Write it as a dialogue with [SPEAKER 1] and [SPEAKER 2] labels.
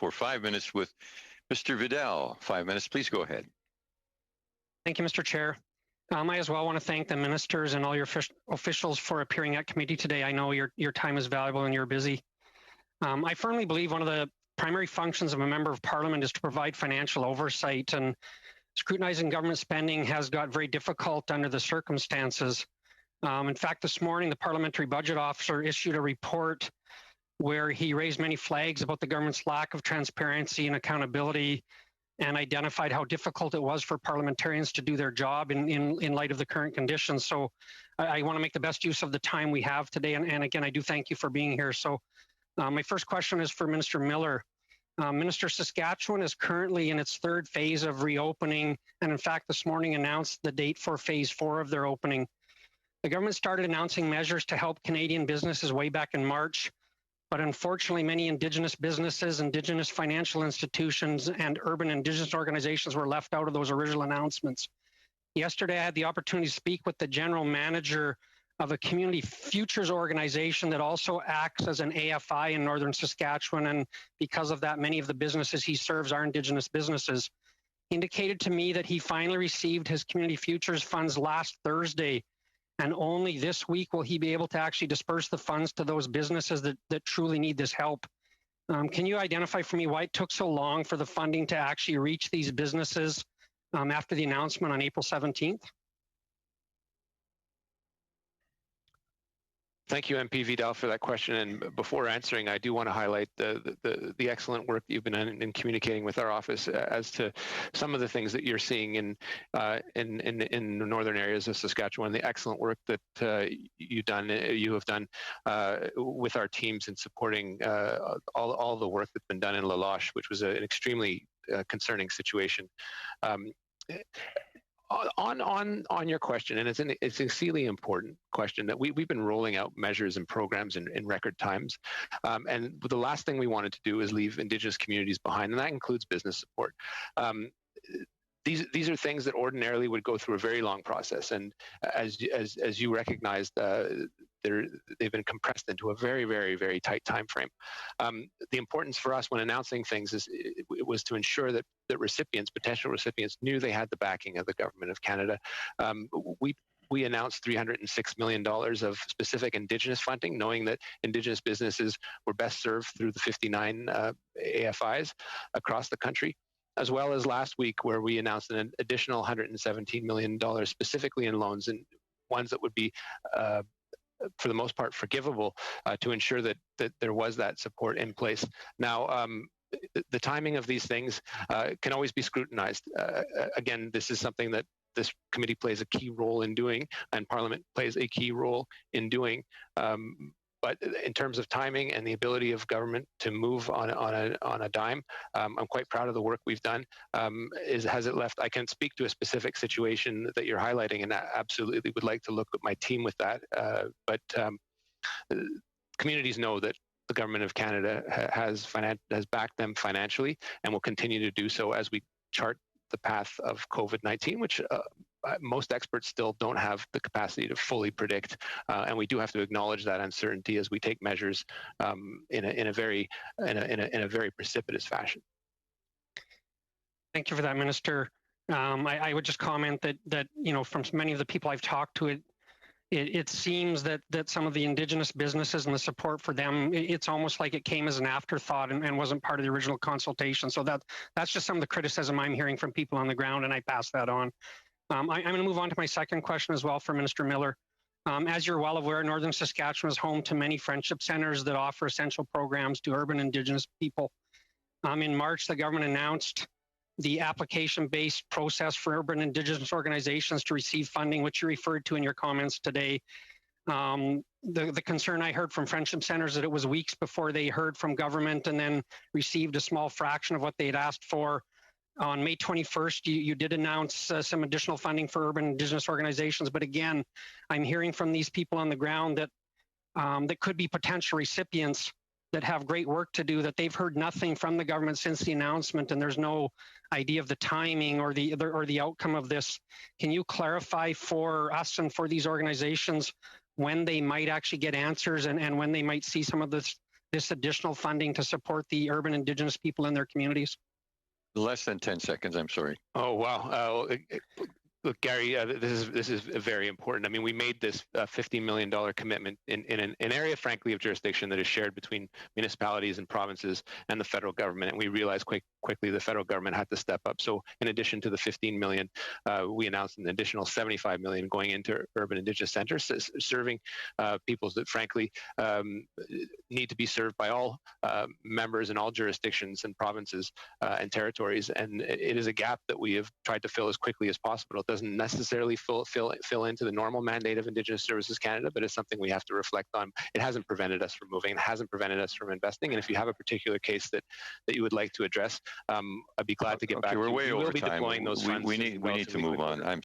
[SPEAKER 1] for 5 minutes with Mr. Vidal. 5 minutes, please go ahead.
[SPEAKER 2] Thank you, Mr. Chair. I as well want to thank the ministers and all your officials for appearing at committee today. I know your time is valuable and you're busy. I firmly believe one of the primary functions of a member of parliament is to provide financial oversight, and scrutinizing government spending has got very difficult under the circumstances. In fact, this morning, the Parliamentary Budget Officer issued a report where he raised many flags about the government's lack of transparency and accountability, and identified how difficult it was for parliamentarians to do their job in light of the current conditions. So I want to make the best use of the time we have today. And again, I do thank you for being here. So my first question is for Minister Miller. Minister, Saskatchewan is currently in its third phase of reopening, and in fact, this morning announced the date for phase 4 of their opening. The government started announcing measures to help Canadian businesses way back in March, but unfortunately, many Indigenous businesses, Indigenous financial institutions, and urban Indigenous organizations were left out of those original announcements. Yesterday, I had the opportunity to speak with the general manager of a community futures organization that also acts as an AFI in northern Saskatchewan, and because of that, many of the businesses he serves are Indigenous businesses. He indicated to me that he finally received his community futures funds last Thursday, and only this week will he be able to actually disperse the funds to those businesses that truly need this help. Can you identify for me why it took so long for the funding to actually reach these businesses after the announcement on April 17th?
[SPEAKER 3] Thank you, MP Vidal, for that question. And before answering, I do want to highlight the excellent work that you've been in communicating with our office as to some of the things that you're seeing in the northern areas of Saskatchewan. The excellent work that you have done with our teams in supporting all the work that's been done in La Loche, which was an extremely concerning situation. On your question, and it's an exceedingly important question, that we've been rolling out measures and programs in record times, and the last thing we wanted to do is leave Indigenous communities behind, and that includes business support. These are things that ordinarily would go through a very long process, and as you recognized, they've been compressed into a very, very, very tight time frame. The importance for us when announcing things was to ensure that potential recipients, knew they had the backing of the Government of Canada. We announced $306 million of specific Indigenous funding, knowing that Indigenous businesses were best served through the 59 AFIs across the country, as well as last week where we announced an additional $117 million specifically in loans, and ones that would be for the most part forgivable, to ensure that there was that support in place. Now, the timing of these things can always be scrutinized. Again, this is something that this committee plays a key role in doing, and Parliament plays a key role in doing. But in terms of timing and the ability of government to move on a dime, I'm quite proud of the work we've done. Has it left? I can speak to a specific situation that you're highlighting, and I absolutely would like to look at my team with that. But communities know that the Government of Canada has backed them financially, and will continue to do so as we chart the path of COVID-19, which most experts still don't have the capacity to fully predict, and we do have to acknowledge that uncertainty as we take measures in a very precipitous fashion.
[SPEAKER 2] Thank you for that, Minister. I would just comment that from many of the people I've talked to, it seems that some of the Indigenous businesses and the support for them, it's almost like it came as an afterthought and wasn't part of the original consultation. So that's just some of the criticism I'm hearing from people on the ground, and I pass that on. I'm going to move on to my second question as well for Minister Miller. As you're well aware, Northern Saskatchewan is home to many friendship centres that offer essential programs to urban Indigenous people. In March, the government announced the application-based process for urban Indigenous organizations to receive funding, which you referred to in your comments today. The concern I heard from friendship centres that it was weeks before they heard from government and then received a small fraction of what they'd asked for. On May 21st, you did announce some additional funding for urban Indigenous organizations, but again, I'm hearing from these people on the ground that that could be potential recipients that have great work to do, that they've heard nothing from the government since the announcement, and there's no idea of the timing or the outcome of this. Can you clarify for us and for these organizations when they might actually get answers and when they might see some of this this additional funding to support the urban Indigenous people in their communities?
[SPEAKER 1] Less than 10 seconds, I'm sorry.
[SPEAKER 3] Oh, wow. Look, Gary, this is very important. I mean, we made this $15 million commitment in an area, frankly, of jurisdiction that is shared between municipalities and provinces and the federal government. And we realized quickly the federal government had to step up. So in addition to the 15 million, we announced an additional 75 million going into urban Indigenous centers, serving peoples that, frankly, need to be served by all members in all jurisdictions and provinces and territories. And it is a gap that we have tried to fill as quickly as possible. It doesn't necessarily fill into the normal mandate of Indigenous Services Canada, but it's something we have to reflect on. It hasn't prevented us from moving. It hasn't prevented us from investing. And if you have a particular case that you would like to address, I'd be glad to get back to you.
[SPEAKER 1] We're way over
[SPEAKER 3] will be
[SPEAKER 1] time.
[SPEAKER 3] Deploying those funds
[SPEAKER 1] we need to move on. I'm